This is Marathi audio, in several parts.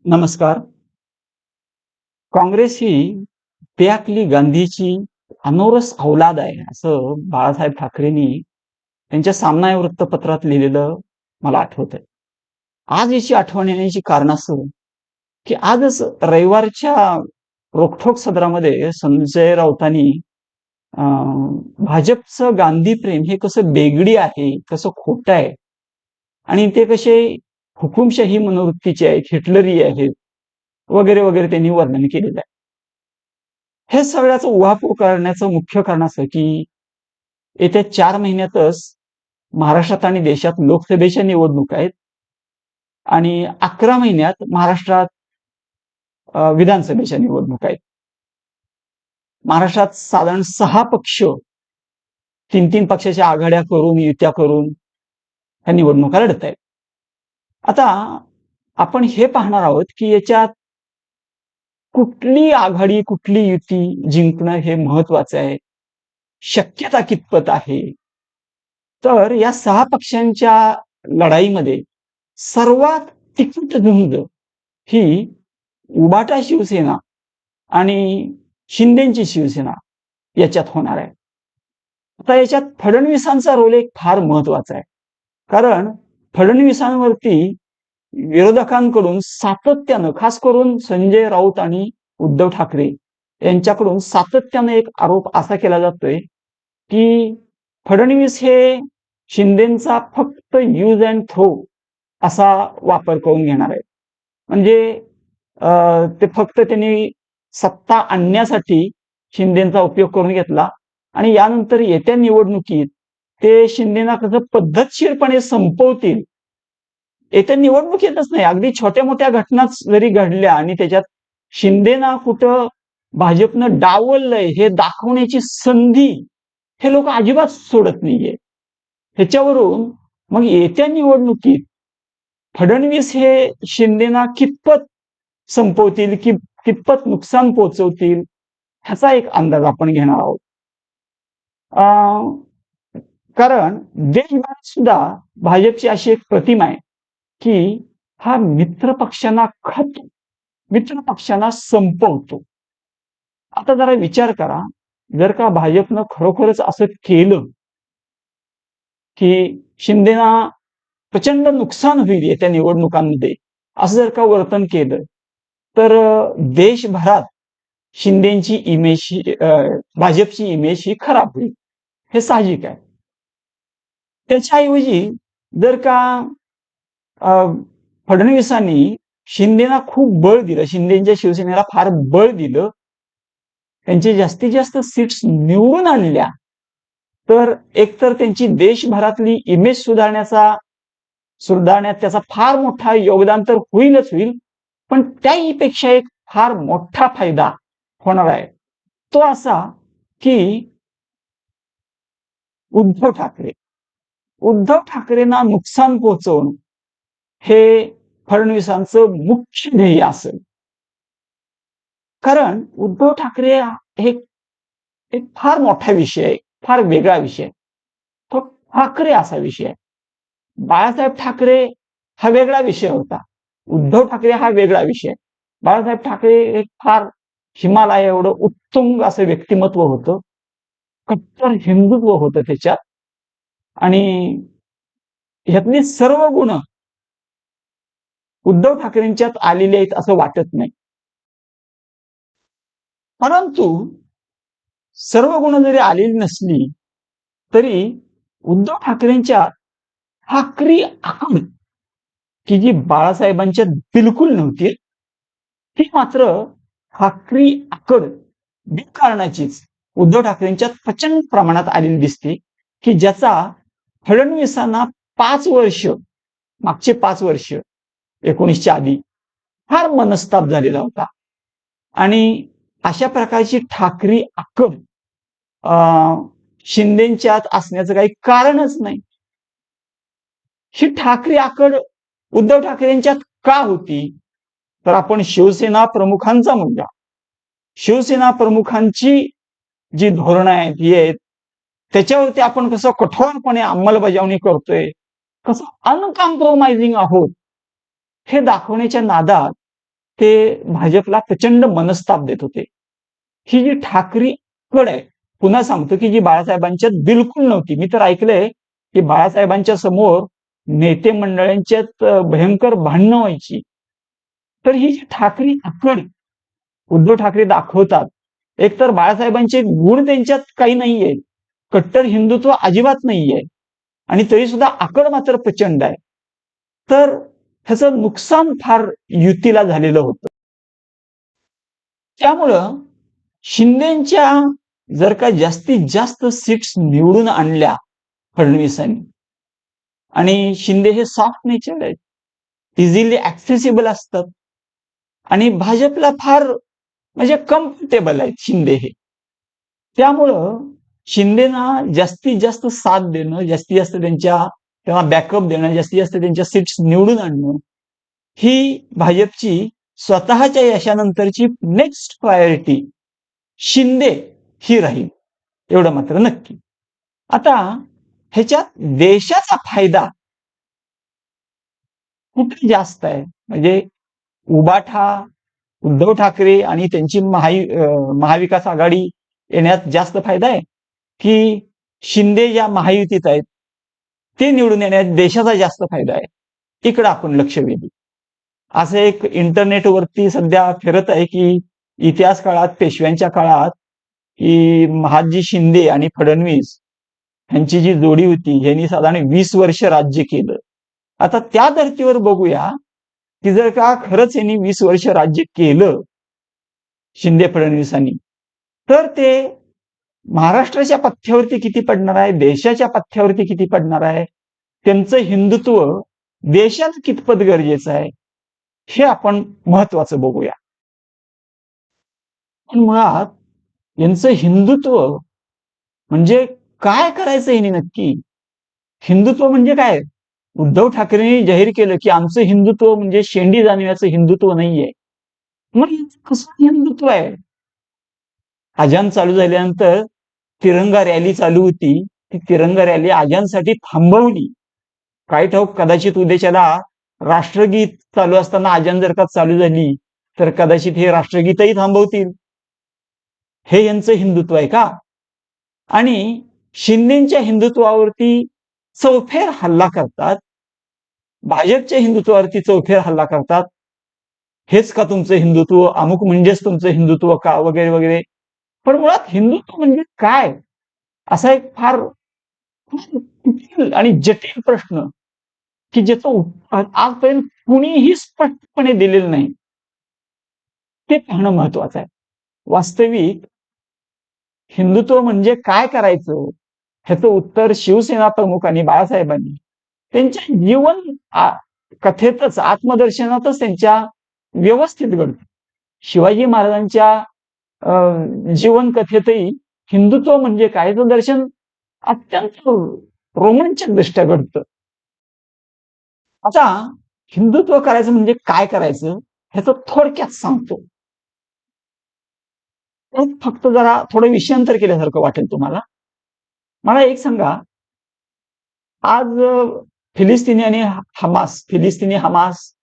नमस्कार. काँग्रेस ही त्यागली गांधीची अनोरस औलाद आहे, असं बाळासाहेब ठाकरेंनी त्यांच्या सामना या वृत्तपत्रात लिहिलेलं मला आठवतंय. आज याची आठवण येण्याची कारण असं, की आजच रविवारच्या रोखठोक सदरामध्ये संजय राऊतांनी अ, भाजपचं गांधी प्रेम हे कसं बेगडी आहे, कसं खोटं आहे आणि ते कसे हुकुमशाही मनोवृत्तीचे आहेत, हिटलरी आहेत, वगैरे, वगैरे त्यांनी वर्णन केलेलं आहे. हे सगळ्याचं उहापोह करण्याचं मुख्य कारण असं, की येत्या 4 महिन्यातच महाराष्ट्रात आणि देशात लोकसभेच्या निवडणुका आहेत आणि 11 महिन्यात महाराष्ट्रात विधानसभेच्या निवडणुका आहेत. महाराष्ट्रात साधारण 6 पक्ष 3-3 पक्षाच्या आघाड्या करून, युत्या करून ह्या निवडणुका लढत आहेत. आता आपण हे पाहणार आहोत, की याच्यात कुठली आघाडी, कुठली युती जिंकणं हे महत्वाचं आहे. शक्यता कितपत आहे? तर या 6 पक्षांच्या लढाईमध्ये सर्वात तिखट झुंज ही उबाटा शिवसेना आणि शिंदेची शिवसेना याच्यात होणार आहे. आता याच्यात फडणवीसांचा रोल एक फार महत्वाचा आहे. कारण फडणवीसांवरती विरोधकांकडून सातत्यानं, खास करून संजय राऊत आणि उद्धव ठाकरे यांच्याकडून सातत्यानं एक आरोप असा केला जातोय, की फडणवीस हे शिंदेचा फक्त यूज अँड थ्रो असा वापर करून घेणार आहे. म्हणजे ते फक्त त्यांनी सत्ता आणण्यासाठी शिंदेचा उपयोग करून घेतला आणि यानंतर येत्या निवडणुकीत ते शिंदेना कसं पद्धतशीरपणे संपवतील. येत्या निवडणुकीतच नाही, अगदी छोट्या मोठ्या घटनाच जरी घडल्या आणि त्याच्यात शिंदेना कुठं भाजपनं डावललंय हे दाखवण्याची संधी हे लोक अजिबात सोडत नाहीये. ह्याच्यावरून मग येत्या निवडणुकीत फडणवीस हे शिंदेना कितपत संपवतील, कितपत नुकसान पोहोचवतील ह्याचा एक अंदाज आपण घेणार आहोत. कारण देशभरात सुद्धा भाजपची अशी एक प्रतिमा आहे, की हा मित्र पक्षांना खातो, मित्र पक्षांना संपवतो. आता जरा विचार करा, जर का भाजपनं खरोखरच असं केलं, की शिंदेना प्रचंड नुकसान होईल येत्या निवडणुकांमध्ये, असं जर का वर्तन केलं, तर देशभरात शिंदेची इमेज भाजपची इमेज ही खराब होईल. हे साहजिक आहे. त्याच्याऐवजी जर का फडणवीसांनी शिंदेना खूप बळ दिलं, शिंदेच्या शिवसेनेला फार बळ दिलं, त्यांचे जास्तीत जास्त सीट्स निवडून आणल्या, तर एकतर त्यांची देशभरातली इमेज सुधारण्यात त्याचा फार मोठा योगदान तर होईलच होईल, पण त्याहीपेक्षा एक फार मोठा फायदा होणार आहे. तो असा, की उद्धव ठाकरेंना नुकसान पोहोचवणं हे फडणवीसांचं मुख्य ध्येय असेल. कारण उद्धव ठाकरे हे एक फार मोठा विषय आहे, फार वेगळा विषय. तो ठाकरे असा विषय आहे. बाळासाहेब ठाकरे हा वेगळा विषय होता. उद्धव ठाकरे हा वेगळा विषय. बाळासाहेब ठाकरे एक फार हिमालय एवढं उत्तुंग असं व्यक्तिमत्व होतं. कट्टर हिंदुत्व होतं त्याच्यात आणि ह्यातली सर्व गुण उद्धव ठाकरेंच्यात आलेले आहेत असं वाटत नाही. परंतु सर्व गुण जरी आलेली नसली, तरी उद्धव ठाकरेंच्या ठाकरी आकड, की जी बाळासाहेबांच्यात बिलकुल नव्हती, ती मात्र ठाकरी आकड बिनकारणाचीच उद्धव ठाकरेंच्यात प्रचंड प्रमाणात आलेली दिसते, की ज्याचा फडणवीसांना 5 वर्ष, मागचे 5 वर्ष 19च्या आधी फार मनस्ताप झालेला होता. आणि अशा प्रकारची ठाकरी आकड शिंदेच्यात असण्याचं काही कारणच नाही. ही ठाकरी आकड उद्धव ठाकरेंच्यात का होती? तर आपण शिवसेना प्रमुखांचा मुद्दा, शिवसेना प्रमुखांची जी धोरणं आहेत, ही आहेत, त्याच्यावरती आपण कसं कठोरपणे अंमलबजावणी करतोय, कसं अनकॉम्प्रोमाइजिंग आहोत, हे दाखवण्याच्या नादात ते भाजपला प्रचंड मनस्ताप देत होते. ही जी ठाकरी कड आहे, पुन्हा सांगतो की जी बाळासाहेबांच्यात बिलकुल नव्हती. मी तर ऐकलंय की बाळासाहेबांच्या समोर नेते मंडळींच्यात भयंकर भांडणं व्हायची. तर ही जी ठाकरी आखड उद्धव ठाकरे दाखवतात, एकतर बाळासाहेबांचे गुण त्यांच्यात काही नाहीये, कट्टर हिंदुत्व अजिबात नाहीये आणि तरी सुद्धा आकड मात्र प्रचंड आहे. तर ह्याचं नुकसान फार युतीला झालेलं होतं. त्यामुळं शिंदेच्या जर का जास्तीत जास्त सीट्स निवडून आणल्या फडणवीसांनी, आणि शिंदे हे सॉफ्ट नेचर आहेत, इझिली ऍक्सेसिबल असतात आणि भाजपला फार म्हणजे कम्फर्टेबल आहेत शिंदे हे. त्यामुळं शिंदेना जास्तीत जास्त साथ देणं, जास्तीत जास्त त्यांना बॅकअप देणं, जास्तीत जास्त त्यांच्या सीट्स निवडून आणणं, ही भाजपची स्वतःच्या यशानंतरची नेक्स्ट प्रायोरिटी शिंदे ही राहील, एवढं मात्र नक्की. आता ह्याच्यात देशाचा फायदा कुठे जास्त आहे? म्हणजे उबाठा, उद्धव ठाकरे आणि त्यांची महाविकास आघाडी येण्यात जास्त फायदा आहे, की शिंदे ज्या महायुतीत आहेत ते निवडून येण्यात देशाचा जास्त फायदा आहे? इकडं आपण लक्ष वेधू. असं एक इंटरनेटवरती सध्या फिरत आहे की इतिहास काळात, पेशव्यांच्या काळात, की महादजी शिंदे आणि फडणवीस ह्यांची जी जोडी होती, ह्यांनी साधारण 20 वर्ष राज्य केलं. आता त्या धर्तीवर बघूया की जर का खरंच यांनी 20 वर्ष राज्य केलं शिंदे फडणवीसांनी, तर ते महाराष्ट्राच्या पथ्यावरती किती पडणार आहे, देशाच्या पथ्यावरती किती पडणार आहे, त्यांचं हिंदुत्व देशात कितपत गरजेचं आहे, हे आपण महत्वाचं बघूया. पण मुळात यांचं हिंदुत्व म्हणजे काय करायचं यांनी नक्की? हिंदुत्व म्हणजे काय? उद्धव ठाकरेंनी जाहीर केलं की आमचं हिंदुत्व म्हणजे शेंडी जाणण्याचं हिंदुत्व नाहीये. मग कसं हिंदुत्व आहे? अजान चालू झाल्यानंतर तिरंगा रॅली चालू होती, ती तिरंगा रॅली अजानसाठी थांबवली. काय ठाऊक, कदाचित उद्याच्याला राष्ट्रगीत चालू असताना अजान जर का चालू झाली तर कदाचित हे राष्ट्रगीतही थांबवतील. हे यांचं हिंदुत्व आहे का? आणि शिंदेच्या हिंदुत्वावरती चौफेर हल्ला करतात, भाजपच्या हिंदुत्वावरती चौफेर हल्ला करतात. हेच का तुमचं हिंदुत्व? अमुक म्हणजेच तुमचं हिंदुत्व का? वगैरे वगैरे. पण मुळात हिंदुत्व म्हणजे काय? असा एक फार आणि जटिल प्रश्न की ज्याचं उत्तर आजपर्यंत कुणीही स्पष्टपणे दिलेलं नाही, ते पाहणं महत्वाचं आहे. वास्तविक हिंदुत्व म्हणजे काय करायचं, ह्याचं उत्तर शिवसेना प्रमुखांनी, बाळासाहेबांनी त्यांच्या जीवन कथेतच, आत्मदर्शनातच त्यांच्या व्यवस्थित घडतं. शिवाजी महाराजांच्या जीवन कथेतही हिंदुत्व म्हणजे काय याचं दर्शन अत्यंत रोमांचक दृष्ट्या घडतं. आता हिंदुत्व करायचं म्हणजे काय करायचं ह्याचं थोडक्यात सांगतो. फक्त जरा थोडं विषयांतर केल्यासारखं वाटेल तुम्हाला. मला एक सांगा, आज फिलिस्तिनी हमास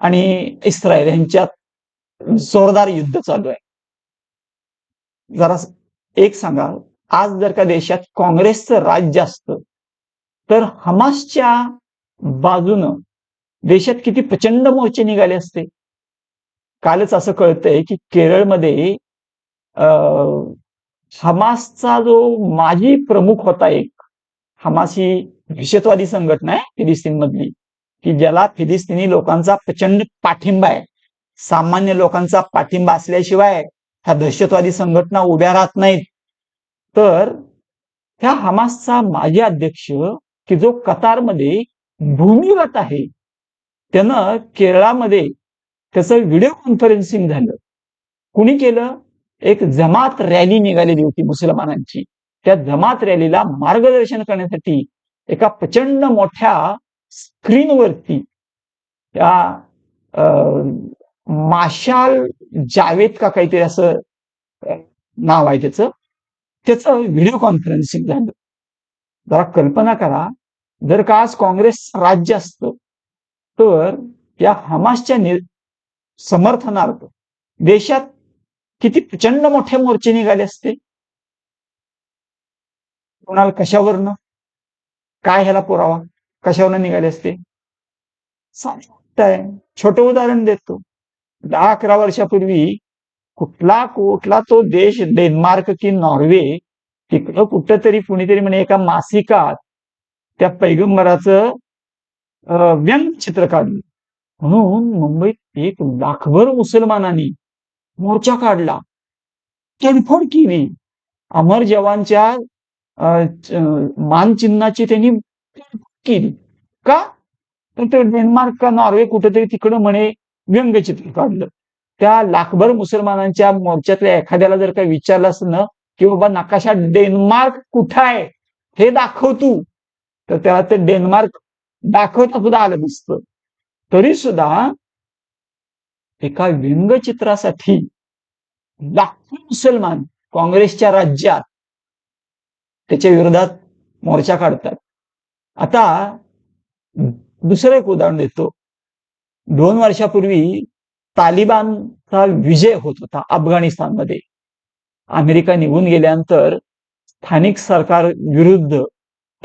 आणि इस्रायल यांच्यात जोरदार युद्ध चालू आहे. जरा एक सांगा, आज जर का देशात काँग्रेसचं राज्य असतं तर हमासच्या बाजूनं देशात किती प्रचंड मोर्चे निघाले असते. कालच असं कळतंय की केरळमध्ये हमासचा जो माजी प्रमुख होता, एक हमास ही दहशतवादी संघटना आहे फिलिस्तीन मधली, की ज्याला फिलिस्तिनी लोकांचा प्रचंड पाठिंबा आहे. सामान्य लोकांचा पाठिंबा असल्याशिवाय ह्या दहशतवादी संघटना उभ्या राहत नाहीत. तर ह्या हमासचा माजी अध्यक्ष, की जो कतारमध्ये भूमिगत आहे, त्यानं केरळामध्ये त्याचं व्हिडिओ कॉन्फरन्सिंग झालं. कुणी केलं? एक जमात रॅली निघालेली होती मुसलमानांची. त्या जमात रॅलीला मार्गदर्शन करण्यासाठी एका प्रचंड मोठ्या स्क्रीनवरती त्या माशाल जावेद का काहीतरी असं नाव आहे त्याचं व्हिडिओ कॉन्फरन्सिंग झालं. जरा कल्पना करा, जर का आज काँग्रेस राज्य असतं तर या हमासच्या समर्थनार्थ देशात किती प्रचंड मोठे मोर्चे निघाले असते. कोणाला कशावरनं, काय ह्याला पुरावा, कशावरनं निघाले असते? आहे. छोटं उदाहरण देतो. 10-11 वर्षापूर्वी कुठला तो देश, डेन्मार्क की नॉर्वे, तिकडं कुठंतरी कुणीतरी म्हणे एका मासिकात त्या पैगंबराचं व्यंगचित्र काढलं म्हणून मुंबईत 1,00,000भर मुसलमानांनी मोर्चा काढला, तोडफोड केली. अमर जवानच्या मानचिन्हाची त्यांनी केली. का? तर ते डेन्मार्क का नॉर्वे कुठेतरी तिकडं म्हणे व्यंगचित्र काढलं. त्या लाखभर मुसलमानांच्या मोर्चातल्या एखाद्याला जर काही विचारलं असतं ना की बाबा नकाशा डेन्मार्क कुठं आहे हे दाखव तू, तर त्याला ते डेन्मार्क दाखवता सुद्धा आलं नसतं. तरी सुद्धा एका व्यंगचित्रासाठी लाखो मुसलमान काँग्रेसच्या राज्यात त्याच्या विरोधात मोर्चा काढतात. आता दुसरं एक उदाहरण देतो. 2 वर्षापूर्वी तालिबानचा विजय होत होता अफगाणिस्तानमध्ये. अमेरिका निघून गेल्यानंतर स्थानिक सरकार विरुद्ध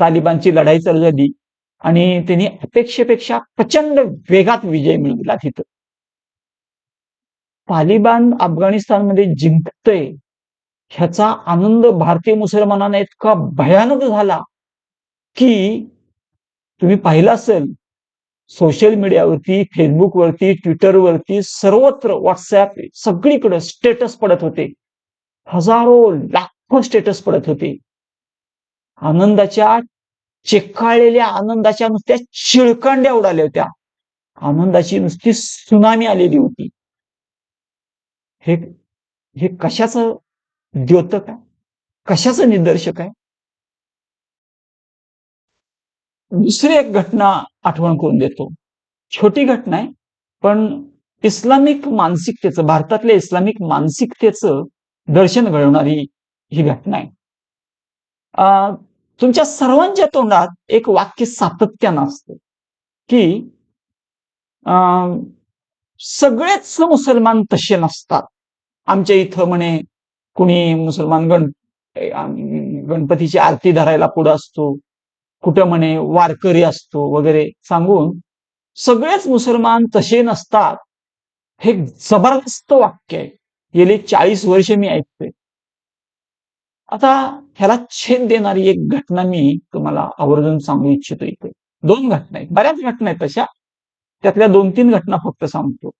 तालिबानची लढाई चालू झाली आणि त्यांनी अपेक्षेपेक्षा प्रचंड वेगात विजय मिळवला तिथं. तालिबान अफगाणिस्तानमध्ये जिंकतंय ह्याचा आनंद भारतीय मुसलमानांना इतका भयानक झाला की तुम्ही पाहिलं असेल सोशल मीडियावरती, फेसबुकवरती, ट्विटरवरती, सर्वत्र व्हॉट्सअप, सगळीकडे स्टेटस पडत होते. हजारो लाखो स्टेटस पडत होते. आनंदाच्या चिकाळलेल्या आनंदाच्या नुसत्या चिळकांड्या उडाल्या होत्या. आनंदाची नुसती सुनामी आलेली होती. हे कशाचं द्योतक आहे, कशाचं निदर्शक आहे? दुसरी एक घटना आठवण करून देतो. छोटी घटना आहे, पण इस्लामिक मानसिकतेचं, भारतातल्या इस्लामिक मानसिकतेचं दर्शन घडवणारी ही घटना आहे. तुमच्या सर्वांच्या तोंडात एक वाक्य सातत्यानं असतं की सगळेच मुसलमान तसे नसतात. आमच्या इथं म्हणे कुणी मुसलमान गणपतीची आरती धरायला पुढं असतो, कुठं म्हणे वारकरी असतो वगैरे सांगून सगळेच मुसलमान तसे नसतात. हे जबरदस्त वाक्य आहे. गेली 40 वर्ष मी ऐकतोय. आता ह्याला छेद देणारी एक घटना मी तुम्हाला आवर्जून सांगू इच्छितो. इथे 2 घटना आहेत, बऱ्याच घटना आहेत तशा, त्यातल्या 2-3 घटना फक्त सांगतो.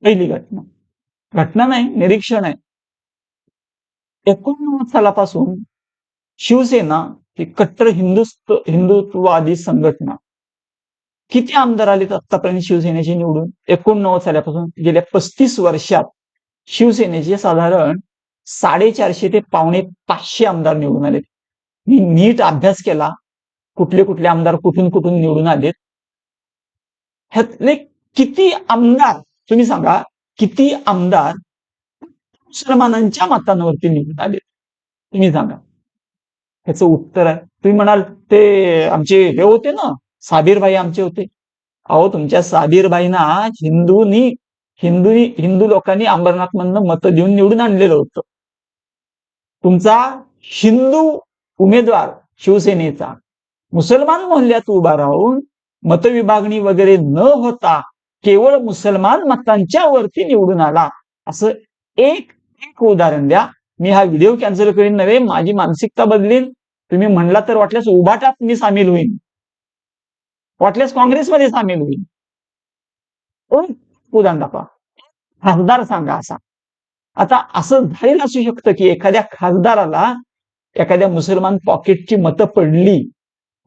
पहिली घटना नाही, निरीक्षण आहे. 89 सालापासून शिवसेना ही कट्टर हिंदुत्ववादी संघटना, किती आमदार आलेत आतापर्यंत शिवसेनेचे निवडून? 89 सालापासून गेल्या 35 वर्षात शिवसेनेचे साधारण 450 ते 450 आमदार निवडून आलेत. मी नीट अभ्यास केला कुठले कुठले आमदार कुठून कुठून निवडून आलेत. ह्यातले किती आमदार तुम्ही सांगा, किती आमदार मुसलमानांच्या मतांवरती निवडून आलेत? तुम्ही सांगा. ह्याचं उत्तर आहे, तुम्ही म्हणाल ते आमचे हे होते ना, साबीरभाई आमचे होते. अहो, तुमच्या साबीरभाईंना हिंदू लोकांनी अंबरनाथ मधनं मतं देऊन निवडून आणलेलं होतं. तुमचा हिंदू उमेदवार शिवसेनेचा मुसलमान मोहल्ल्यात उभा राहून मतविभागणी वगैरे न होता केवळ मुसलमान मतांच्या वरती निवडून आला. असं एक उदाहरण द्या. मी हा व्हिडिओ कॅन्सल करीन नव्हे, माझी मानसिकता बदलीन. तुम्ही म्हणला तर वाटल्यास उभाटात मी सामील होईन, वाटल्यास काँग्रेसमध्ये सामील होईन. उदाहरण दाखवा, खासदार सांगा असा. आता असं झालेलं असू शकतं की एखाद्या खासदाराला एखाद्या मुसलमान पॉकेटची मतं पडली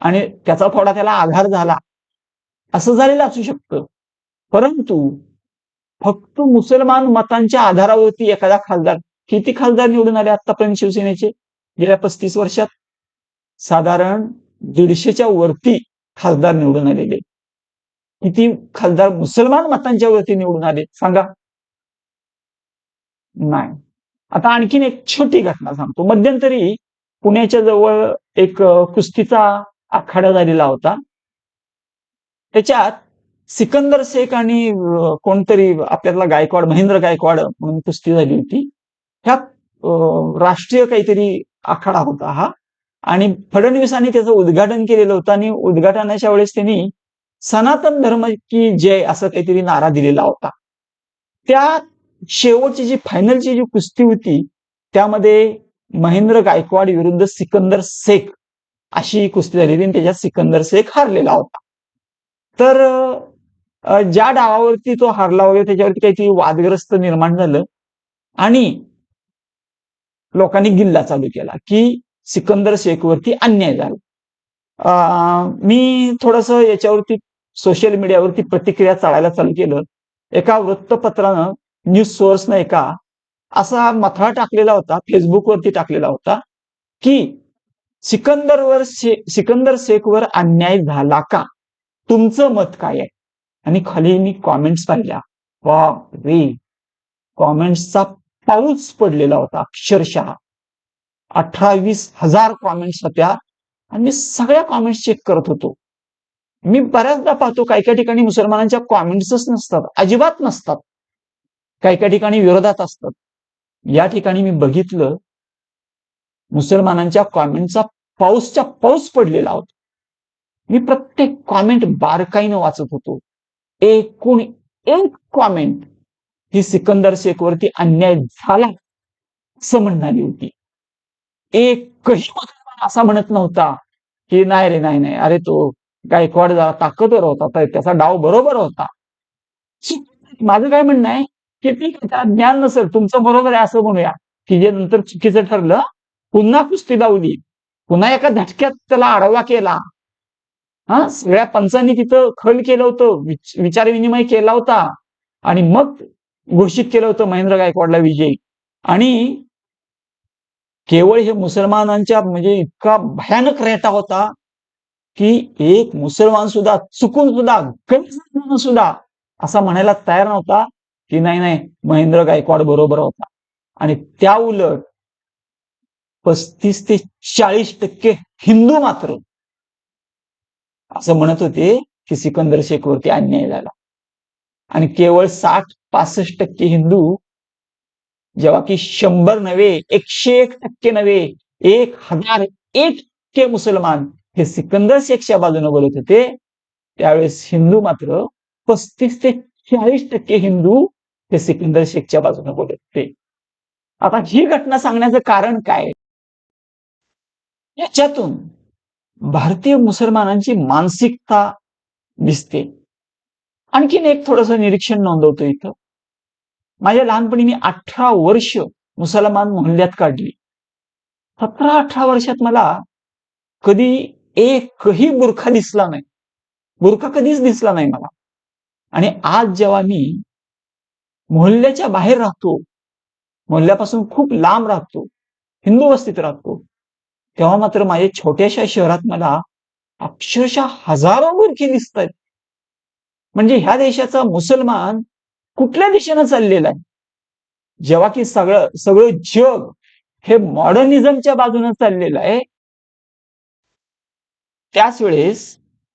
आणि त्याचा थोडा त्याला आधार झाला, असं झालेलं असू शकतं. परंतु फक्त मुसलमान मतांच्या आधारावरती एखादा खासदार, किती खासदार निवडून आले आतापर्यंत शिवसेनेचे गेल्या 35 वर्षात? साधारण 150च्या वरती खासदार निवडून आलेले. किती खासदार मुसलमान मतांच्या वरती निवडून आले सांगा? नाही. आता आणखीन एक छोटी घटना सांगतो. मध्यंतरी पुण्याच्या जवळ एक कुस्तीचा आखाडा झालेला होता. त्याच्यात सिकंदर शेख आणि कोणतरी आपल्याला गायकवाड, महेंद्र गायकवाड म्हणून कुस्ती झाली होती. ह्या राष्ट्रीय काहीतरी आखाडा होता हा, आणि फडणवीसांनी त्याचं उद्घाटन केलेलं होतं, आणि उद्घाटनाच्या वेळेस त्यांनी सनातन धर्म की जय असं काहीतरी नारा दिलेला होता. त्या शेवटची जी फायनलची जी कुस्ती होती त्यामध्ये महेंद्र गायकवाड विरुद्ध सिकंदर शेख अशी कुस्ती झालेली, आणि त्याच्यात सिकंदर शेख हारलेला होता. तर ज्या डावावरती तो हारला वगैरे त्याच्यावरती काहीतरी वादग्रस्त निर्माण झालं, आणि लोकांनी गिल्ला चालू केला की सिकंदर शेखवरती अन्याय झाला. मी थोडस याच्यावरती सोशल मीडियावरती प्रतिक्रिया चाळायला चालू केलं. एका वृत्तपत्रानं, न्यूज सोर्सनं असा मथळा टाकलेला होता, फेसबुकवरती टाकलेला होता की सिकंदर शेखवर अन्याय झाला का, तुमचं मत काय आहे? आणि खाली मी कॉमेंट्स पाहिल्या. रे, कॉमेंट्सचा पाऊस पडलेला होता अक्षरशः. 18-20 हजार कॉमेंट्स होत्या, आणि मी सगळ्या कॉमेंट्स चेक करत होतो. मी बऱ्याचदा पाहतो काही ठिकाणी मुसलमानांच्या कॉमेंट्सच नसतात, अजिबात नसतात, काही ठिकाणी विरोधात असतात. या ठिकाणी मी बघितलं, मुसलमानांच्या कॉमेंटचा पाऊसच्या पाऊस पडलेला होता. मी प्रत्येक कॉमेंट बारकाईनं वाचत होतो. एकूण एक कॉमेंट ही सिकंदर शेखवरती अन्याय झाला असं म्हणणारी होती. एकही मुसलमान असा म्हणत नव्हता की नाही रे, नाही, अरे तो गायकवाड जरा ताकदवर होता, तर त्याचा डाव बरोबर होता. माझं काय म्हणणं आहे की ठीक आहे, त्याला ज्ञान नसेल, तुमचं बरोबर आहे असं म्हणूया, की जे नंतर चुकीचं ठरलं, पुन्हा कुस्ती लावली, पुन्हा एका झटक्यात त्याला आडवा केला. सगळ्या पंचांनी तिथं खल केलं होतं, विचारविनिमय केला होता, आणि मग घोषित केलं होतं महेंद्र गायकवाडला विजयी. आणि केवळ हे मुसलमानांच्या म्हणजे इतका भयानक रेटा होता की एक मुसलमान सुद्धा चुकून सुद्धा असा म्हणायला तयार नव्हता की नाही, महेंद्र गायकवाड बरोबर होता. आणि त्या उलट 35 ते 40% हिंदू मात्र असं म्हणत होते की सिकंदर शेखवरती अन्याय झाला, आणि केवळ 60-65% हिंदू, जेव्हा की 100 नव्हे, 101% नव्हे, 1001% मुसलमान हे सिकंदर शेखच्या बाजूने बोलत होते, त्यावेळेस हिंदू मात्र 35 ते 40% हिंदू हे सिकंदर शेखच्या बाजूने बोलत होते. आता ही घटना सांगण्याचं कारण काय? याच्यातून भारतीय मुसलमानांची मानसिकता दिसते. आणखीन एक थोडस निरीक्षण नोंदवतो इथं. माझ्या लहानपणी मी 18 वर्ष मुसलमान मोहल्ल्यात काढली. 17-18 वर्षात मला कधी एकही बुरखा दिसला नाही, बुरखा कधीच दिसला नाही मला. आणि आज जेव्हा मी मोहल्ल्याच्या बाहेर राहतो, मोहल्ल्यापासून खूप लांब राहतो, हिंदू वस्तीत राहतो, तेव्हा मात्र माझ्या छोट्याशा शहरात मला अक्षरशः हजारो बुरखे दिसत आहेत. म्हणजे ह्या देशाचा मुसलमान कुठल्या दिशेनं चाललेला आहे? जेव्हा की सगळं जग हे मॉडर्निझमच्या बाजूने चाललेलं आहे, त्याच वेळेस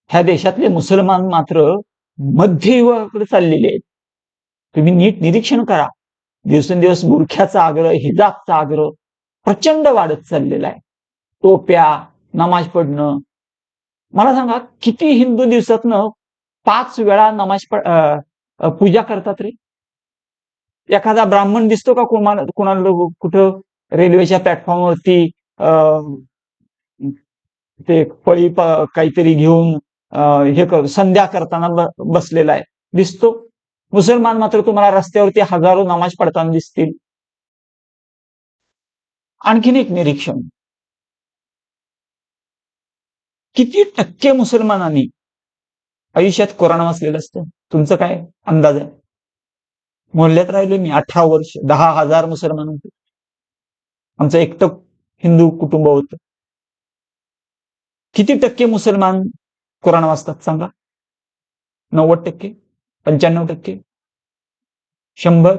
ह्या देशातले मुसलमान मात्र मध्ययुगाकडे चाललेले आहेत. तुम्ही नीट निरीक्षण करा, दिवसेंदिवस बुरख्याचा आग्रह, हिजाबचा आग्रह प्रचंड वाढत चाललेला आहे. टोप्या, नमाज पडणं. मला सांगा, किती हिंदू दिवसातनं 5 वेळा नमाज पूजा करतात रे? एखादा ब्राह्मण दिसतो का कोणाला कुठं रेल्वेच्या प्लॅटफॉर्मवरती ते फळी काहीतरी घेऊन संध्या करताना बसलेला आहे, दिसतो? मुसलमान मात्र तुम्हाला रस्त्यावरती हजारो नमाज पडताना दिसतील. आणखीन एक निरीक्षण, किती टक्के मुसलमानांनी आयुष्यात कुराण वाचलेलं असतं? तुमचं काय अंदाज आहे? मोहल्ल्यात राहिलो मी 18 वर्ष, 10,000 मुसलमान होते, आमचं एकटं हिंदू कुटुंब होतं. किती टक्के मुसलमान कुराण वाचतात सांगा? 90%? 95%? 100?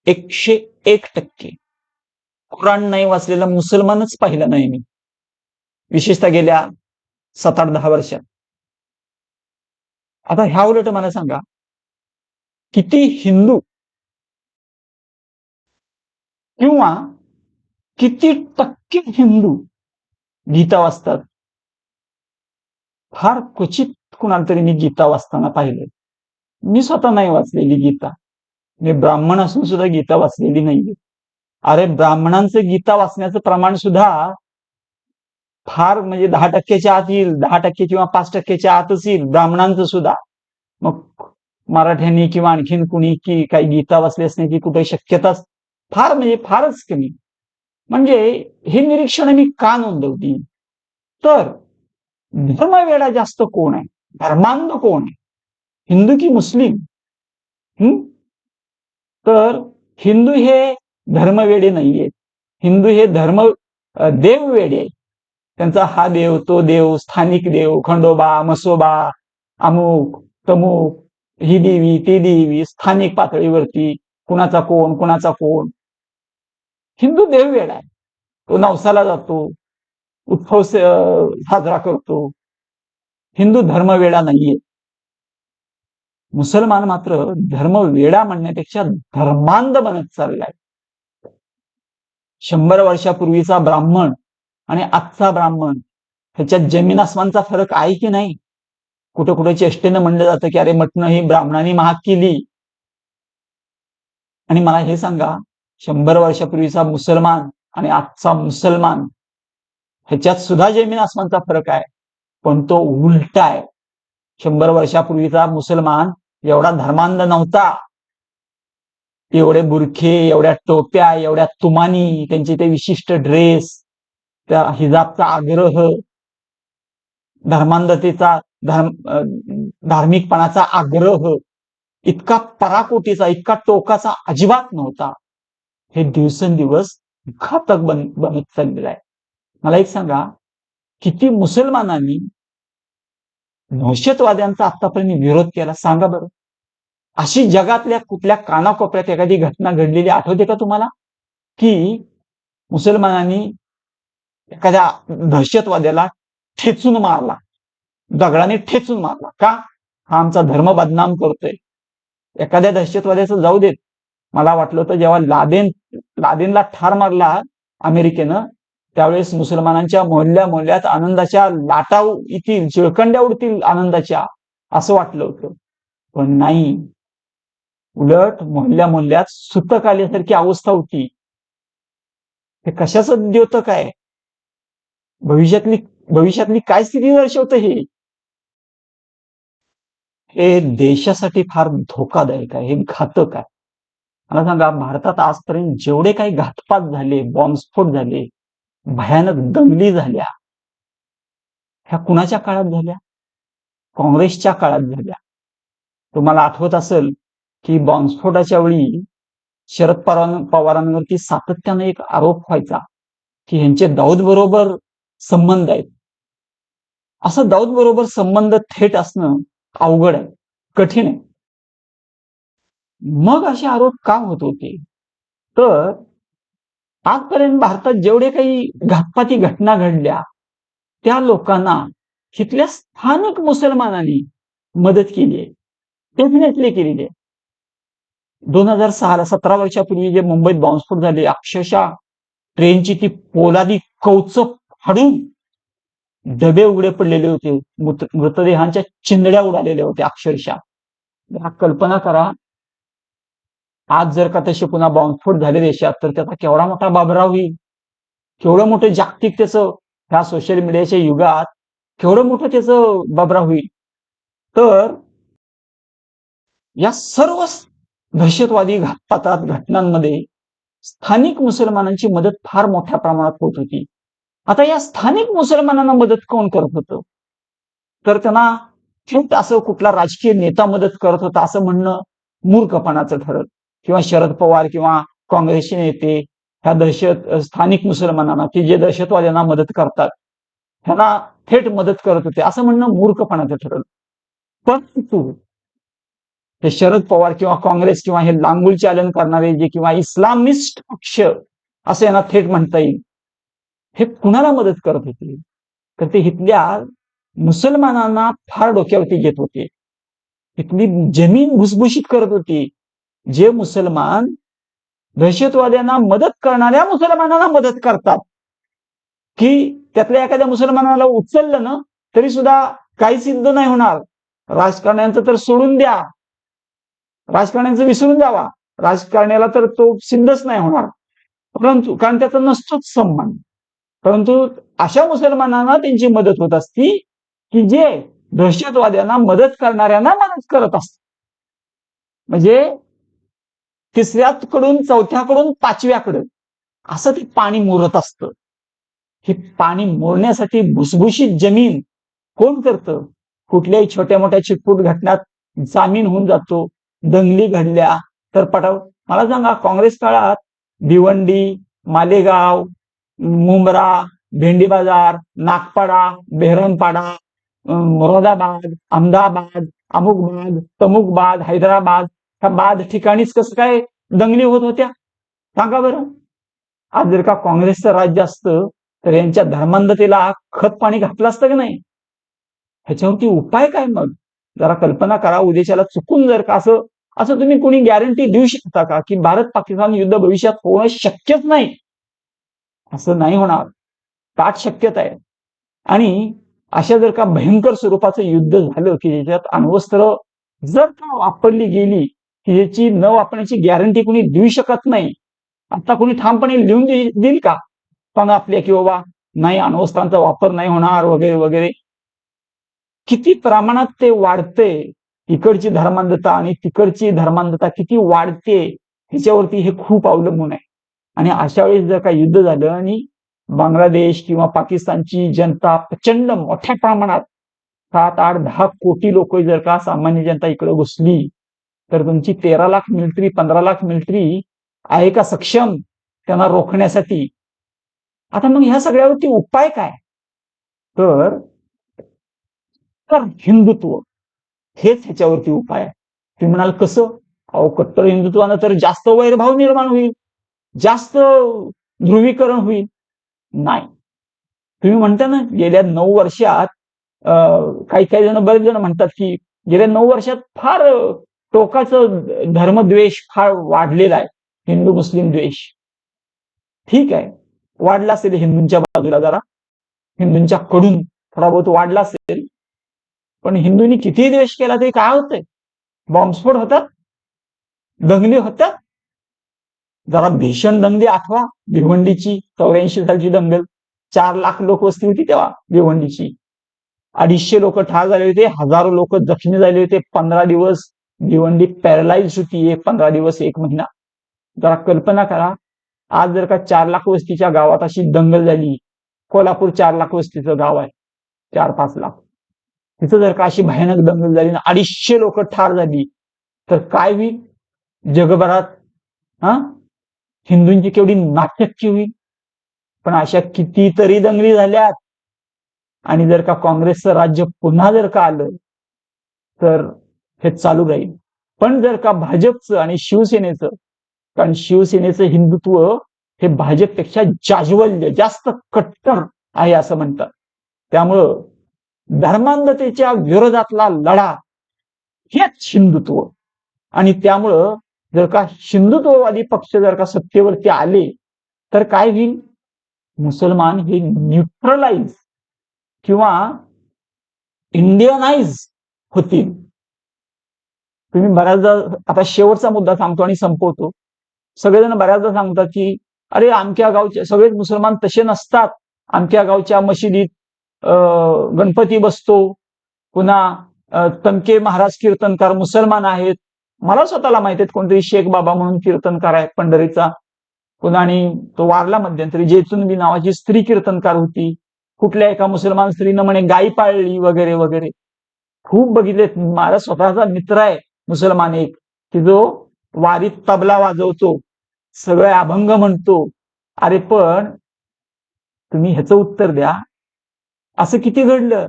101% कुराण नाही वाचलेला मुसलमानच पाहिला नाही मी, विशेषतः गेल्या 7-8-10 वर्षात. आता ह्या उलट मला सांगा, किती हिंदू किंवा किती टक्के हिंदू गीता वाचतात? फार क्वचित कुणाला तरी मी गीता वाचताना पाहिलं. मी स्वतः नाही वाचलेली गीता. मी ब्राह्मण असून सुद्धा गीता वाचलेली नाहीये. अरे ब्राह्मणांचं गीता वाचण्याचं प्रमाण सुद्धा फार म्हणजे 10% आत येईल, 10% किंवा 5%च्या आतच येईल ब्राह्मणांचं सुद्धा. मग मराठ्यांनी किंवा आणखीन कुणी की काही गीता वाचली असण्याची कुठे शक्यताच फार म्हणजे फारच कमी. म्हणजे हे निरीक्षण मी का नोंदवली? तर धर्मवेडा जास्त कोण आहे? धर्मांध कोण आहे? हिंदू की मुस्लिम? तर हिंदू हे धर्मवेडे नाहीयेत. हिंदू हे देववेडे आहेत. त्यांचा हा देव, तो देव, स्थानिक देव, खंडोबा, मसोबा, अमुक तमुक, ही देवी, ती देवी, स्थानिक पातळीवरती कुणाचा कोण. हिंदू देववेडा आहे. तो नवसाला जातो, उत्सव साजरा करतो. हिंदू धर्मवेडा नाहीये. मुसलमान मात्र धर्मवेडा म्हणण्यापेक्षा धर्मांध बनत चाललाय. 100 वर्षापूर्वीचा ब्राह्मण आणि आजचा ब्राह्मण ह्याच्यात जमीन आसमानचा फरक आहे की नाही? कुठं कुठं चेष्टेनं म्हणलं जातं की अरे मटणं ही ब्राह्मणांनी महाग केली. आणि मला हे सांगा, 100 वर्षापूर्वीचा मुसलमान आणि आजचा मुसलमान ह्याच्यात सुद्धा जमीन आसमानचा फरक आहे, पण तो उलटा आहे. 100 वर्षापूर्वीचा मुसलमान एवढा धर्मांध नव्हता. एवढे बुरखे, एवढ्या टोप्या, एवढ्या तुमानी, त्यांचे ते विशिष्ट ड्रेस, त्या हिजाबचा आग्रह, धर्मांधतेचा धार्मिकपणाचा आग्रह इतका पराकोटीचा, इतका टोकाचा अजिबात नव्हता. हे दिवसेंदिवस घातक बनत चाललेलं आहे. मला एक सांगा, किती मुसलमानांनी दहशतवाद्यांचा आतापर्यंत विरोध केला सांगा बरं? अशी जगातल्या कुठल्या कानाकोपऱ्यात एखादी घटना घडलेली आठवते का तुम्हाला? की मुसलमानांनी एखाद्या दहशतवाद्याला ठेचून मारला, दगडाने ठेचून मारला. का? हा आमचा धर्म बदनाम करतोय. एखाद्या दहशतवाद्याचं जाऊ देत, मला वाटलं होतं जेव्हा लादेनला ठार मारला अमेरिकेनं, त्यावेळेस मुसलमानांच्या मोहल्ल्यात आनंदाच्या लाटा येतील, चिळकंड्या उडतील आनंदाच्या, असं वाटलं होतं. पण नाही, उलट मोहल्ल्यात सुतक आल्यासारखी अवस्था होती. हे कशाचं द्योतक आहे? भविष्यातली काय स्थिती दर्शवतं हे? हे देशासाठी फार धोकादायक आहे, हे घातक आहे. मला सांगा, भारतात आजपर्यंत जेवढे काही घातपात झाले, बॉम्बस्फोट झाले, भयानक दंगली झाल्या, ह्या कुणाच्या काळात झाल्या? काँग्रेसच्या काळात झाल्या. तुम्हाला आठवत असेल की बॉम्बस्फोटाच्या वेळी शरद पवारांवरती सातत्याने एक आरोप व्हायचा की ह्यांचे दाऊद बरोबर संबंध आहेत. असं दाऊद बरोबर संबंध थेट असणं अवघड आहे, कठीण आहे. मग असे आरोप का होत होते? तर आजपर्यंत भारतात जेवढे काही घातपाती घटना घडल्या, त्या लोकांना तिथल्या स्थानिक मुसलमानांनी मदत केली आहे, डेफिनेटली केलेली आहे. 2006ला 17 वर्षापूर्वी जे मुंबईत बॉम्बस्फोट झाले, अक्षरशः ट्रेनची ती पोलादी कवच फाडून डबे उघडे पडलेले होते, मृतदेहांच्या चिंधड्या उडालेल्या होत्या अक्षरशः. कल्पना करा, आज जर का तसे पुन्हा बॉम्बस्फोट झाले देशात, तर त्याचा केवढा मोठा बाबराव होईल, केवढं मोठं जागतिक त्याचं, ह्या सोशल मीडियाच्या युगात केवढं मोठं त्याचं बाबराव होईल. तर या सर्व दहशतवादी घातपातात घटनांमध्ये स्थानिक मुसलमानांची मदत फार मोठ्या प्रमाणात होत होती. आता या स्थानिक मुसलमानांना मदत कोण करत होतं? तर त्यांना थेट असं कुठला राजकीय नेता मदत करत होता असं म्हणणं मूर्खपणाचं ठरत. किंवा शरद पवार किंवा काँग्रेसचे नेते ह्या स्थानिक मुसलमानांना, की जे दहशतवाद्यांना मदत करतात, ह्यांना थेट मदत करत होते असं म्हणणं मूर्खपणाचं ठरलं. परंतु हे शरद पवार किंवा काँग्रेस किंवा हे लांगुल चालन करणारे जे किंवा इस्लामिस्ट पक्ष असं यांना थेट म्हणता येईल, हे कुणाला मदत करत होते? तर ते इथल्या मुसलमानांना फार डोक्यावरती घेत होते. इथली जमीन भुसभुशीत करत होती. जे मुसलमान दहशतवाद्यांना मदत करणाऱ्या मुसलमानांना मदत करतात, की त्यातल्या एखाद्या मुसलमानाला उचललं ना तरी सुद्धा काही सिद्ध नाही होणार. राजकारण्यांचं तर सोडून द्या, राजकारण्यांचं विसरून जावा, राजकारण्याला तर तो सिद्धच नाही होणार, परंतु कारण त्याचा नसतोच सन्मान. परंतु अशा मुसलमानांना त्यांची मदत होत असती की जे दहशतवाद्यांना मदत करणाऱ्यांना मदत करत असत. म्हणजे तिसऱ्याकडून चौथ्याकडून पाचव्याकडे असं ते पाणी मोरत असतं. हे पाणी मोरण्यासाठी भुसभुशीत जमीन कोण करतं? कुठल्याही छोट्या मोठ्या चिटपूट घटनात जामीन होऊन जातो. दंगली घडल्या तर मला सांगा, काँग्रेस काळात भिवंडी, मालेगाव, मुंब्रा, भेंडी बाजार, नागपाडा, बेहरणपाडा, मुरादाबाद, अहमदाबाद, अमुकबाद, तमुकबाद, हैदराबाद, ह्या बाद ठिकाणीच कसं काय दंगली होत होत्या? सांगा बरं. आज जर का काँग्रेसचं राज्य असतं तर यांच्या धर्मांधतेला खत पाणी घातलं असतं की नाही? ह्याच्यावरती उपाय काय मग? जरा कल्पना करा. उद्याच्याला चुकून जर का असं असं तुम्ही कोणी गॅरंटी देऊ शकता का की भारत पाकिस्तान युद्ध भविष्यात होणं शक्यच नाही? असं नाही होणार, दाट शक्यता आहे. आणि अशा जर का भयंकर स्वरूपाचं युद्ध झालं की ज्याच्यात अण्वस्त्र जर का वापरली गेली की याची न वापरण्याची गॅरंटी कोणी देऊ शकत नाही. आता कोणी ठामपणे लिहून देईल का पण आपल्या की बाबा नाही अण्वस्त्रांचा वापर नाही होणार वगैरे वगैरे? किती प्रमाणात ते वाढते, इकडची धर्मांधता आणि तिकडची धर्मांधता किती वाढते ह्याच्यावरती हे खूप अवलंबून आहे. आणि अशा वेळेस जर का युद्ध झालं आणि बांगलादेश किंवा पाकिस्तानची जनता प्रचंड मोठ्या प्रमाणात 7, 8, 10 कोटी लोक जर का सामान्य जनता इकडे घुसली तर तुमची 13 लाख मिलिटरी, 15 लाख मिलिटरी आहे का सक्षम त्यांना रोखण्यासाठी? आता मग ह्या सगळ्यावरती उपाय काय? तर हिंदुत्व हेच ह्याच्यावरती उपाय आहे. तुम्ही म्हणाल कसं? अहो, कट्टर हिंदुत्वानं तर जास्त वैरभाव निर्माण होईल, जास्त ध्रुवीकरण होईल. नाही, तुम्ही म्हणता ना गेल्या 9 वर्षात काही काही जण, बरेच जण म्हणतात की गेल्या 9 वर्षात फार टोकाचं धर्मद्वेष फार वाढलेला आहे, हिंदू मुस्लिम द्वेष. ठीक आहे, वाढला असेल हिंदूंच्या बाजूला, जरा हिंदूंच्या कडून थोडा बहुत वाढला असेल, पण हिंदूंनी किती द्वेष केला तरी काय होतंय? बॉम्बस्फोट होतात, दंगली होतात. जरा भीषण दंगली आठवा, भिवंडीची 84 सालची दंगल. 4 लाख लोक वस्ती होती तेव्हा भिवंडीची. 250 लोक ठार झाले होते, हजारो लोक जखमी झाले होते. 15 दिवस भिवंडी पॅरलाइज होती, 15 दिवस, 1 महिना. जरा कल्पना करा, आज जर का 4 लाख वस्तीच्या गावात अशी दंगल झाली, कोल्हापूर 4 लाख वस्तीचं गाव आहे, 4-5 लाख, तिथं जर का अशी भयानक दंगल झाली ना 250 लोक ठार झाली तर काय होईल जगभरात? हिंदूंची केवढी नाटक्की होईल. पण अशा कितीतरी दंगली झाल्यात. आणि जर का काँग्रेसचं राज्य पुन्हा जर का आलं तर हे चालू राहील. पण जर का भाजपचं आणि शिवसेनेचं, कारण शिवसेनेचं हिंदुत्व हे भाजपपेक्षा जाज्वल्य, जास्त कट्टर आहे असं म्हणतात. त्यामुळं धर्मांधतेच्या विरोधातला लढा हेच हिंदुत्व. आणि त्यामुळं जर का हिंदुत्ववादी पक्ष जर का सत्तेवरती आले तर काय होईल? मुसलमान हे न्यूट्रलाइज किंवा इंडियनाइज होतील. तुम्ही बऱ्याचदा, आता शेवटचा मुद्दा सांगतो आणि संपवतो. सगळेजण बऱ्याचदा सांगतात की अरे आमच्या गावचे सगळेच मुसलमान तसे नसतात, आमच्या गावच्या मशिदीत गणपती बसतो, पुन्हा तनके महाराज कीर्तनकार मुसलमान आहेत. मला स्वतःला माहिती आहेत, कोणतरी शेख बाबा म्हणून कीर्तनकार आहे पंढरीचा. पुन्हा आणि तो वारला मध्यंतरी, जेतुनबी नावाची स्त्री कीर्तनकार होती. कुठल्या एका मुसलमान स्त्रीनं म्हणे गायी पाळली वगैरे वगैरे. खूप बघितले. माझा स्वतःचा मित्र आहे मुसलमान एक, की जो वारीत तबला वाजवतो, सगळे अभंग म्हणतो. अरे पण तुम्ही ह्याचं उत्तर द्या, असं किती घडलं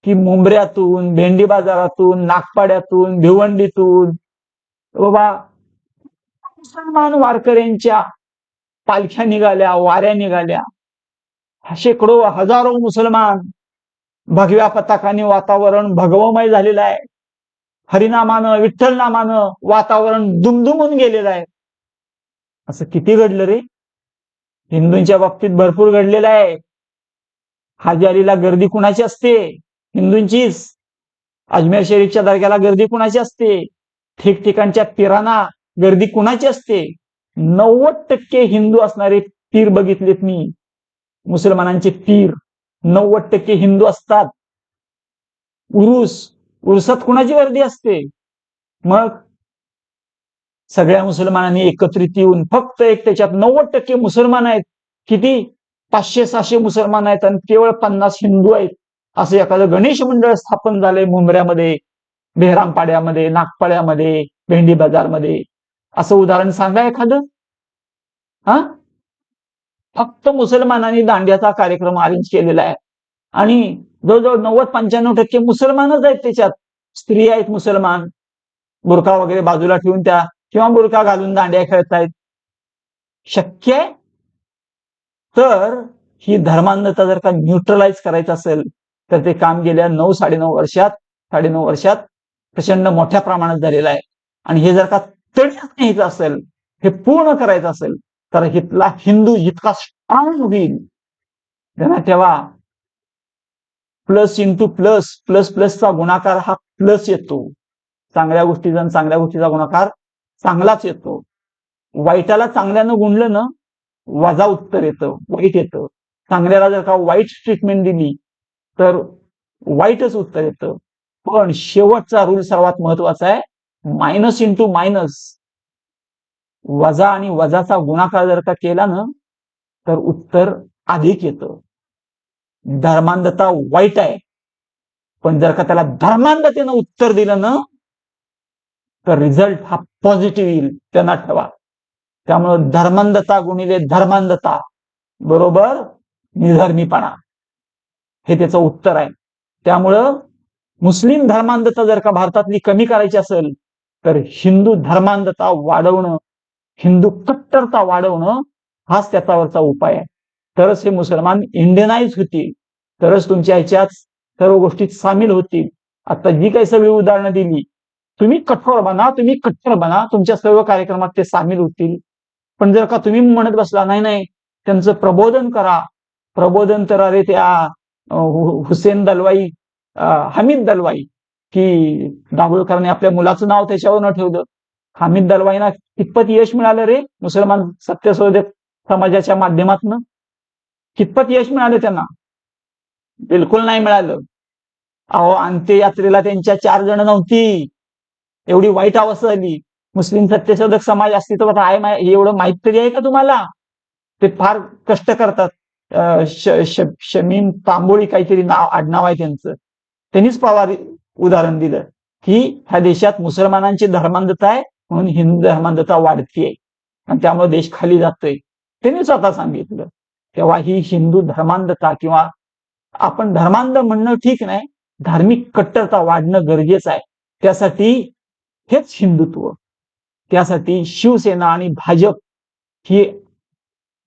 की मुंबऱ्यातून, भेंडी बाजारातून, नागपाड्यातून, भिवंडीतून बाबा मुसलमान वारकऱ्यांच्या पालख्या निघाल्या, वाऱ्या निघाल्या, शेकडो हजारो मुसलमान भगव्या पताकाने वातावरण भगवमय झालेलं आहे. हरिनामानं, विठ्ठल नामानं वातावरण दुमदुमून गेलेलं आहे. असं किती घडलं रे? हिंदूंच्या बाबतीत भरपूर घडलेलं आहे. हाजी अलीला गर्दी कुणाची असते? हिंदूंचीच. अजमेर शरीफच्या दर्ग्याला गर्दी कुणाची असते? ठिकठिकाणच्या पीरांना गर्दी कुणाची असते? 90% हिंदू असणारे पीर बघितलेत मी. मुसलमानांचे पीर 90% हिंदू असतात. उरुसात कुणाची गर्दी असते? मग सगळ्या मुसलमानांनी एकत्रित येऊन फक्त एक त्याच्यात 90% मुसलमान आहेत. किती? 500-600 मुसलमान आहेत आणि केवळ 50 हिंदू आहेत. असं एखादं गणेश मंडळ स्थापन झालंय मुंबऱ्यामध्ये, बेहरामपाड्यामध्ये, नागपाड्यामध्ये, भेंडी बाजारमध्ये. असं उदाहरण सांगा एखादं. हा, फक्त मुसलमानांनी दांड्याचा कार्यक्रम अरेंज केलेला आहे आणि जवळजवळ 90-95% मुसलमानच आहेत त्याच्यात. स्त्री आहेत मुसलमान, बुरखा वगैरे बाजूला ठेवून त्या किंवा बुरखा घालून दांड्या खेळतायत. शक्य आहे? तर ही धर्मांधता जर का न्यूट्रलाइज करायचं असेल तर ते काम गेल्या 9-9.5 वर्षात प्रचंड मोठ्या प्रमाणात झालेलं आहे. आणि हे जर का तडीस न्यायचं असेल, हे पूर्ण करायचं असेल तर इथला हिंदू जितका स्ट्रॉंग होईल, ध्यानात ठेवा, प्लस इंटू प्लस, प्लस प्लसचा गुणाकार हा प्लस येतो. चांगल्या गोष्टीचा चांगल्या गोष्टीचा गुणाकार चांगलाच येतो. वाईटाला चांगल्यानं गुणलं ना, वजा उत्तर येतं, वाईट येतं. चांगल्याला जर का वाईट ट्रीटमेंट दिली तर वाईटच उत्तर येतं. पण शेवटचा रूल सर्वात महत्वाचा आहे, मायनस इंटू मायनस. वजा आणि वजाचा गुणाकार जर का केला ना तर उत्तर अधिक येतं. धर्मांधता वाईट आहे, पण जर का त्याला धर्मांधतेनं उत्तर दिलं ना तर रिझल्ट हा पॉझिटिव्ह येईल, त्यांना ठेवा. त्यामुळे धर्मांधता गुणिले धर्मांधता बरोबर निधर्मीपणा, हे त्याचं उत्तर आहे. त्यामुळं मुस्लिम धर्मांधता जर का भारतातली कमी करायची असेल तर हिंदू धर्मांधता वाढवणं, हिंदू कट्टरता वाढवणं हाच त्याच्यावरचा उपाय आहे. तरच हे मुसलमान इंडियनाइज होतील, तरच तुमच्या ह्याच्यात सर्व गोष्टीत सामील होतील. आता जी काही सगळी उदाहरणं दिली, तुम्ही कठोर बना, तुम्ही कट्टर बना, तुमच्या सर्व कार्यक्रमात ते सामील होतील. पण जर का तुम्ही म्हणत बसला नाही नाही त्यांचं प्रबोधन करा, प्रबोधन तर अरे त्या हुसेन दलवाई, हमीद दलवाई, की दाभोळकरांनी आपल्या मुलाचं नाव त्याच्यावर न ठेवलं. हमीद दलवाईंना कितपत यश मिळालं रे मुसलमान सत्यशोधक समाजाच्या माध्यमातून? कितपत यश मिळालं त्यांना? बिलकुल नाही मिळालं. अहो, अंत्ययात्रेला त्यांच्या 4 जण नव्हती. एवढी वाईट अवस्था झाली. मुस्लिम सत्यशोधक समाज अस्तित्वात आहे एवढं माहित तरी आहे का तुम्हाला? ते फार कष्ट करतात. शमीम तांबोळी काहीतरी नाव, आडनाव आहे त्यांचं. त्यांनीच पवार उदाहरण दिलं की ह्या देशात मुसलमानांची धर्मांधता आहे म्हणून हिंदू धर्मांधता वाढतीये आणि त्यामुळे देश खाली जातोय. त्यांनी स्वतः सांगितलं. तेव्हा ही हिंदू धर्मांधता, किंवा आपण धर्मांध म्हणणं ठीक नाही, धार्मिक कट्टरता वाढणं गरजेचं आहे. त्यासाठी हेच हिंदुत्व, त्यासाठी शिवसेना आणि भाजप ही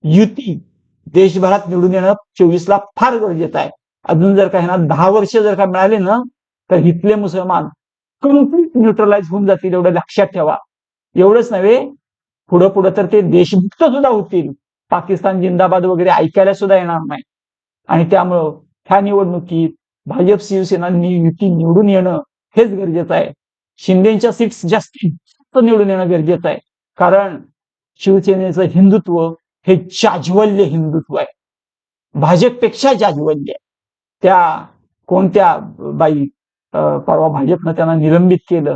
युती देशभरात निवडून येणं 24ला फार गरजेचं आहे. अजून जर का ह्यांना 10 वर्ष जर का मिळाले ना तर इथले मुसलमान कम्प्लीट न्यूट्रलाइज होऊन जातील, एवढं लक्षात ठेवा. एवढंच नव्हे, पुढं पुढं तर ते देशमुक्त सुद्धा होतील. पाकिस्तान जिंदाबाद वगैरे ऐकायला सुद्धा येणार नाही. आणि त्यामुळं ह्या निवडणुकीत भाजप शिवसेना युती निवडून येणं हेच गरजेचं आहे. शिंदेच्या सीट्स जास्तीत जास्त निवडून येणं गरजेचं आहे. कारण शिवसेनेचं हिंदुत्व हे जाज्वल्य हिंदुत्व आहे, भाजपपेक्षा जाज्वल्य. त्या कोणत्या बाई परवा भाजपनं त्यांना निलंबित केलं,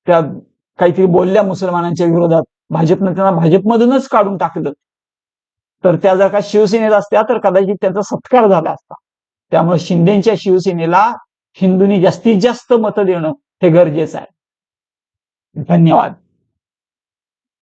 त्या काहीतरी बोलल्या मुसलमानांच्या विरोधात, भाजपनं त्यांना भाजपमधूनच काढून टाकलं. तर त्या जर का शिवसेनेत असत्या तर कदाचित त्यांचा सत्कार झाला असता. त्यामुळे शिंदेच्या शिवसेनेला हिंदूंनी जास्तीत जास्त मतं देणं हे गरजेचं आहे. धन्यवाद.